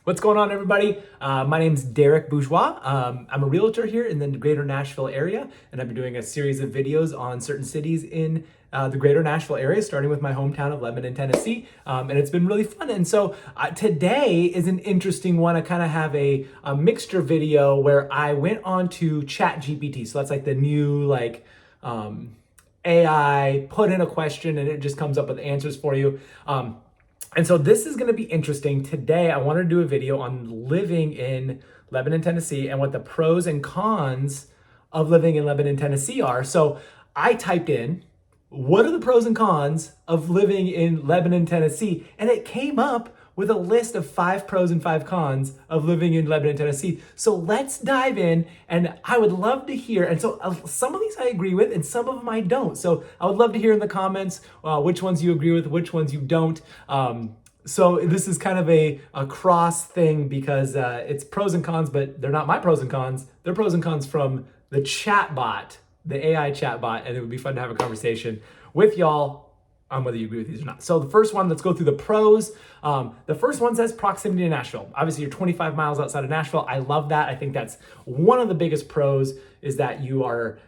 What's going on, everybody? My name's Derek Bourgeois. I'm a realtor here in the greater Nashville area, and I've been doing a series of videos on certain cities in the greater Nashville area, starting with my hometown of Lebanon, Tennessee, and it's been really fun. And so today is an interesting one. I kind of have a mixture video where I went on to ChatGPT. So that's like the new AI, put in a question and it just comes up with answers for you. And so this is going to be interesting. Today, I want to do a video on living in Lebanon, Tennessee, and what the pros and cons of living in Lebanon, Tennessee are. So I typed in, what are the pros and cons of living in Lebanon, Tennessee? And it came up with a list of 5 pros and 5 cons of living in Lebanon, Tennessee. So let's dive in, and I would love to hear, and so some of these I agree with and some of them I don't. So I would love to hear in the comments which ones you agree with, which ones you don't. So this is kind of a cross thing because it's pros and cons, but they're not my pros and cons. They're pros and cons from the chatbot, the AI chatbot, and it would be fun to have a conversation with y'all on whether you agree with these or not. So the first one, let's go through the pros. The first one says proximity to Nashville. Obviously, you're 25 miles outside of Nashville. I love that. I think that's one of the biggest pros is that you are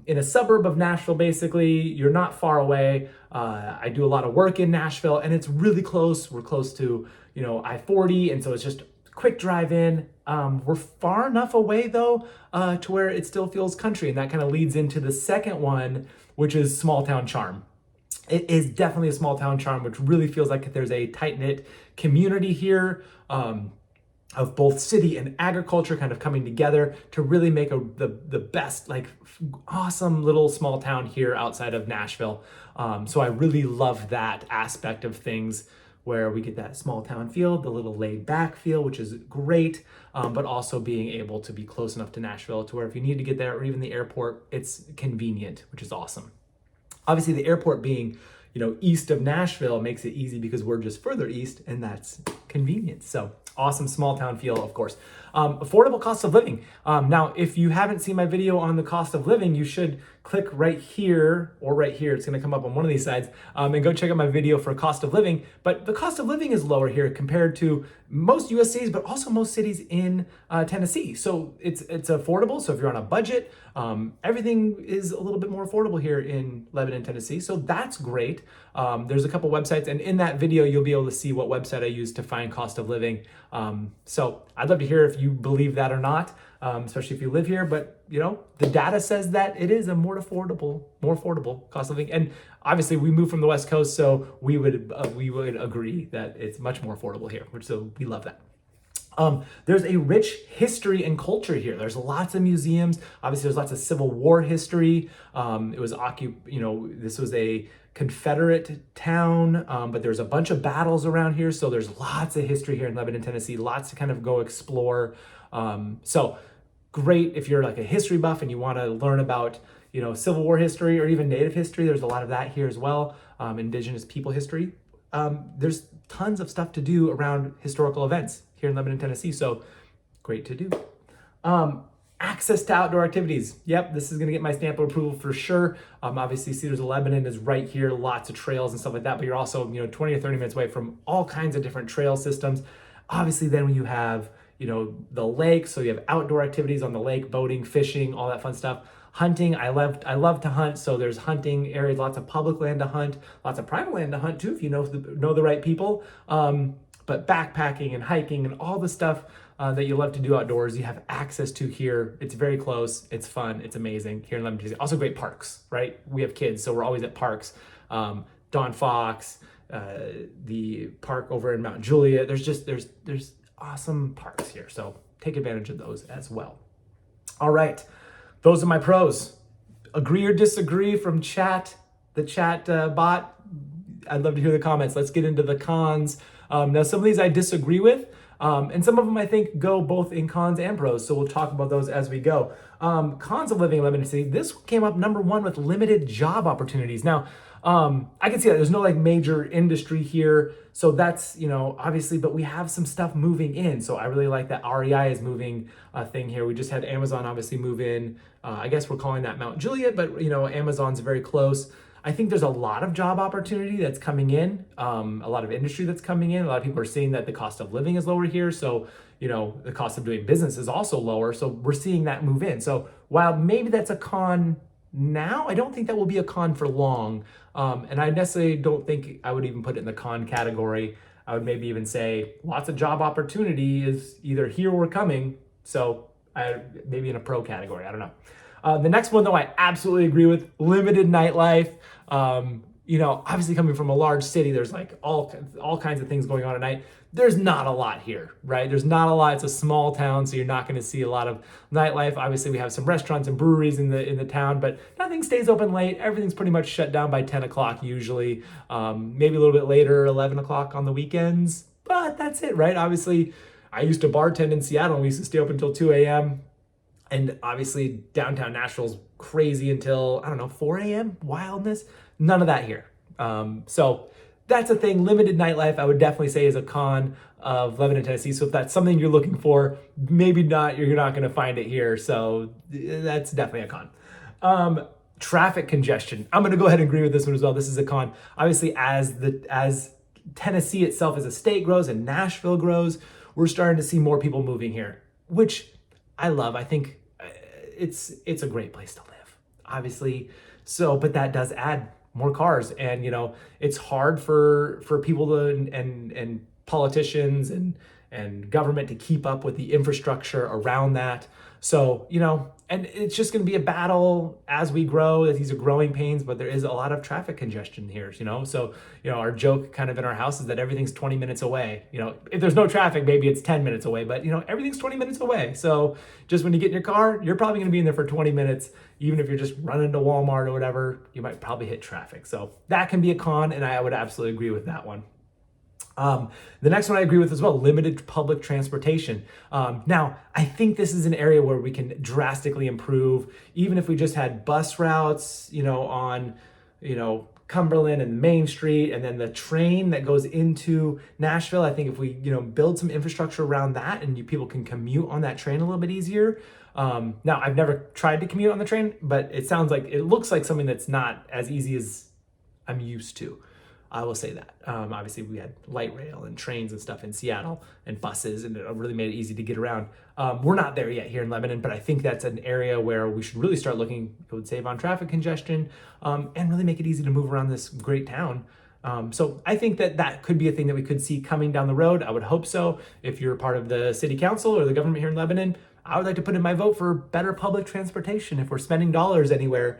in a suburb of Nashville, basically. You're not far away. I do a lot of work in Nashville, and it's really close. We're close to, I-40, and so it's just quick drive in. We're far enough away, though, to where it still feels country, and that kind of leads into the second one, which is small town charm. It is definitely a small town charm, which really feels like there's a tight-knit community here of both city and agriculture kind of coming together to really make the best, awesome little small town here outside of Nashville. So I really love that aspect of things where we get that small town feel, the little laid back feel, which is great, but also being able to be close enough to Nashville to where if you need to get there or even the airport, it's convenient, which is awesome. Obviously, the airport being, east of Nashville makes it easy because we're just further east, and that's convenient. So awesome small town feel, of course. Affordable cost of living. Now, if you haven't seen my video on the cost of living, you should click right here or right here. It's going to come up on one of these sides and go check out my video for cost of living. But the cost of living is lower here compared to most US cities, but also most cities in Tennessee. So it's affordable. So if you're on a budget, everything is a little bit more affordable here in Lebanon, Tennessee. So that's great. There's a couple websites, and in that video, you'll be able to see what website I use to find cost of living. So I'd love to hear if you believe that or not, especially if you live here. But the data says that it is a more affordable cost of living. And obviously, we moved from the West Coast, so we would agree that it's much more affordable here. So we love that. There's a rich history and culture here. There's lots of museums. Obviously, there's lots of Civil War history. This was a Confederate town, but there's a bunch of battles around here. So there's lots of history here in Lebanon, Tennessee, lots to kind of go explore. So great if you're like a history buff and you want to learn about, Civil War history or even Native history. There's a lot of that here as well. Indigenous people history. There's tons of stuff to do around historical events here in Lebanon, Tennessee. So great to do. Access to outdoor activities. Yep, this is going to get my stamp of approval for sure. Obviously, Cedars of Lebanon is right here, lots of trails and stuff like that, but you're also, 20 or 30 minutes away from all kinds of different trail systems. Obviously, then when you have, the lake, so you have outdoor activities on the lake, boating, fishing, all that fun stuff. Hunting, I love to hunt, so there's hunting areas, lots of public land to hunt, lots of private land to hunt too, if you know the right people. But backpacking and hiking and all the stuff that you love to do outdoors, you have access to here. It's very close. It's fun. It's amazing here in Lebanon, Tennessee. Also great parks, right? We have kids, so we're always at parks. Don Fox, the park over in Mount Juliet. There's awesome parks here, so take advantage of those as well. All right, those are my pros. Agree or disagree from the chat bot? I'd love to hear the comments. Let's get into the cons. Now, some of these I disagree with, and some of them I think go both in cons and pros, so we'll talk about those as we go. Cons of living in Lebanon City. This came up number 1 with limited job opportunities. Now, I can see that there's no major industry here, so that's, obviously, but we have some stuff moving in, so I really like that REI is moving thing here. We just had Amazon obviously move in. I guess we're calling that Mount Juliet, but, Amazon's very close. I think there's a lot of job opportunity that's coming in, a lot of industry that's coming in. A lot of people are seeing that the cost of living is lower here. So, the cost of doing business is also lower. So we're seeing that move in. So while maybe that's a con now, I don't think that will be a con for long. And I necessarily don't think I would even put it in the con category. I would maybe even say lots of job opportunity is either here or coming. So maybe in a pro category, I don't know. The next one, though, I absolutely agree with: limited nightlife. Obviously coming from a large city, there's like all kinds of things going on at night. There's not a lot here, right? There's not a lot. It's a small town, so you're not going to see a lot of nightlife. Obviously, we have some restaurants and breweries in the town, but nothing stays open late. Everything's pretty much shut down by 10 o'clock usually. Maybe a little bit later, 11 o'clock on the weekends, but that's it, right? Obviously, I used to bartend in Seattle, and we used to stay open until 2 a.m. And obviously, downtown Nashville's crazy until, 4 a.m. Wildness. None of that here. So that's a thing. Limited nightlife, I would definitely say, is a con of Lebanon, Tennessee. So if that's something you're looking for, maybe not. You're not going to find it here. So that's definitely a con. Traffic congestion. I'm going to go ahead and agree with this one as well. This is a con. Obviously, as Tennessee itself as a state grows and Nashville grows, we're starting to see more people moving here, which I love. I think it's a great place to live, obviously. So, but that does add more cars, and it's hard for people to and politicians and government to keep up with the infrastructure around that. So, and it's just going to be a battle as we grow. These are growing pains, but there is a lot of traffic congestion here, So, our joke kind of in our house is that everything's 20 minutes away. If there's no traffic, maybe it's 10 minutes away, but everything's 20 minutes away. So just when you get in your car, you're probably going to be in there for 20 minutes. Even if you're just running to Walmart or whatever, you might probably hit traffic. So that can be a con, and I would absolutely agree with that one. The next one I agree with as well: limited public transportation. Now, I think this is an area where we can drastically improve, even if we just had bus routes, on, Cumberland and Main Street, and then the train that goes into Nashville. I think if we, build some infrastructure around that, and people can commute on that train a little bit easier. Now, I've never tried to commute on the train, but it looks like something that's not as easy as I'm used to. I will say that. Obviously, we had light rail and trains and stuff in Seattle and buses, and it really made it easy to get around. We're not there yet here in Lebanon, but I think that's an area where we should really start looking. It would save on traffic congestion and really make it easy to move around this great town. So I think that could be a thing that we could see coming down the road. I would hope so. If you're part of the city council or the government here in Lebanon, I would like to put in my vote for better public transportation. If we're spending dollars anywhere,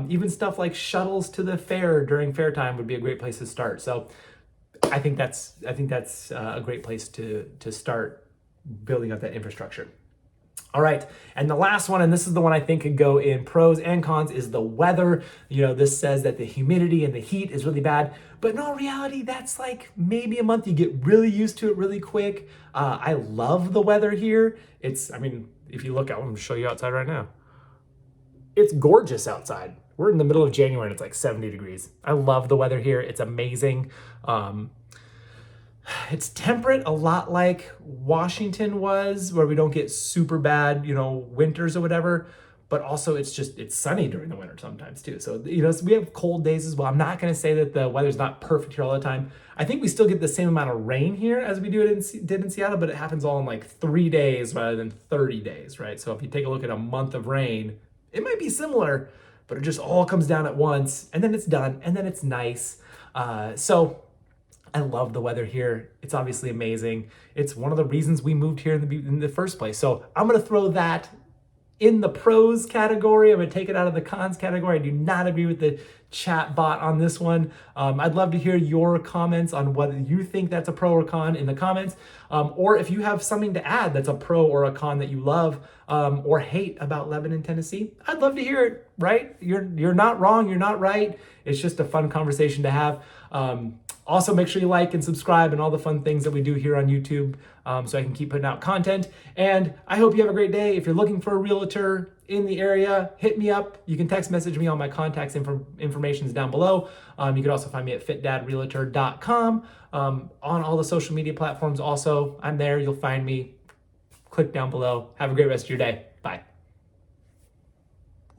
even stuff like shuttles to the fair during fair time would be a great place to start. So I think that's a great place to start building up that infrastructure. All right, and the last one, and this is the one I think could go in pros and cons, is the weather. This says that the humidity and the heat is really bad, but in all reality, that's like maybe a month. You get really used to it really quick. I love the weather here. If you look out, I'm gonna show you outside right now. It's gorgeous outside. We're in the middle of January and it's like 70 degrees. I love the weather here. It's amazing. It's temperate, a lot like Washington was, where we don't get super bad, winters or whatever, but also it's sunny during the winter sometimes too. So, so we have cold days as well. I'm not going to say that the weather's not perfect here all the time. I think we still get the same amount of rain here as we did in Seattle, but it happens all in like 3 days rather than 30 days, right? So if you take a look at a month of rain, it might be similar, but it just all comes down at once, and then it's done, and then it's nice. So I love the weather here. It's obviously amazing. It's one of the reasons we moved here in the first place. So I'm going to throw that in the pros category. I'm going to take it out of the cons category. I do not agree with the chat bot on this one. I'd love to hear your comments on whether you think that's a pro or con in the comments, or if you have something to add that's a pro or a con that you love or hate about Lebanon, Tennessee. I'd love to hear it, right? You're not wrong. You're not right. It's just a fun conversation to have. Also, make sure you like and subscribe and all the fun things that we do here on YouTube so I can keep putting out content. And I hope you have a great day. If you're looking for a realtor in the area, hit me up. You can text message me. All my contacts information is down below. You can also find me at fitdadrealtor.com. On all the social media platforms also, I'm there. You'll find me. Click down below. Have a great rest of your day.